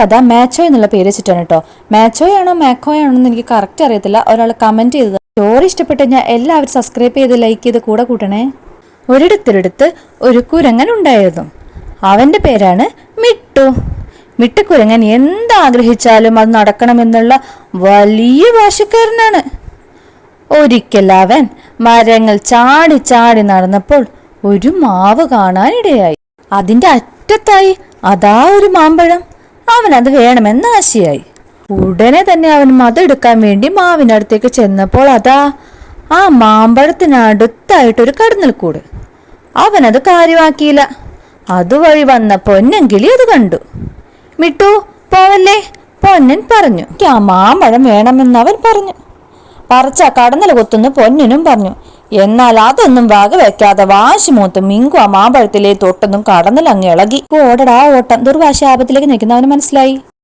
കഥ മാച്ചോ എന്നുള്ള പേര് വെച്ചിട്ടാണ് കേട്ടോ. മാച്ചോയാണോ മാക്കോയാണോ എന്ന് എനിക്ക് കറക്റ്റ് അറിയത്തില്ല. ഒരാൾ കമന്റ് ചെയ്തത്. സ്റ്റോറി ഇഷ്ടപ്പെട്ട് കഴിഞ്ഞാൽ എല്ലാവരും സബ്സ്ക്രൈബ് ചെയ്ത് ലൈക്ക് ചെയ്ത് കൂടെ കൂട്ടണേ. ഒരിടത്തൊരിടത്ത് ഒരു കുരങ്ങൻ ഉണ്ടായിരുന്നു. അവന്റെ പേരാണ് മിട്ടു. മിട്ടുകുരങ്ങൻ എന്താഗ്രഹിച്ചാലും അത് നടക്കണമെന്നുള്ള വലിയ വാശിക്കാരനാണ്. ഒരിക്കൽ അവൻ മരങ്ങൾ ചാടി ചാടി നടന്നപ്പോൾ ഒരു മാവ് കാണാനിടയായി. അതിന്റെ അറ്റത്തായി അതാ ഒരു മാമ്പഴം. അവൻ അത് വേണമെന്ന് ആശയായി. ഉടനെ തന്നെ അവൻ മതെടുക്കാൻ വേണ്ടി മാവിന്റെ അടുത്തേക്ക് ചെന്നപ്പോൾ അതാ ആ മാമ്പഴത്തിനടുത്തായിട്ടൊരു കടന്നൽക്കൂട്. അവനത് കാര്യമാക്കിയില്ല. അതുവഴി വന്ന പൊന്നങ്കിളി അത് കണ്ടു. മിട്ടു പോവല്ലേ, പൊന്നൻ പറഞ്ഞു. ആ മാമ്പഴം വേണമെന്ന് അവൻ പറഞ്ഞു. പറിച്ച കടന്നൽ കൊത്തുന്നു പൊന്നനും പറഞ്ഞു. എന്നാൽ അതൊന്നും വക വെക്കാതെ വാശിമൂത്ത് മിങ്കു ആ മാമ്പഴത്തിലെ തൊട്ടൊന്നും കടന്നൽ അങ്ങ് ഇളകി. ഓടടാ ഓട്ടം. ദുർവാശാപത്തിലേക്ക് നിൽക്കുന്നവന് മനസ്സിലായി.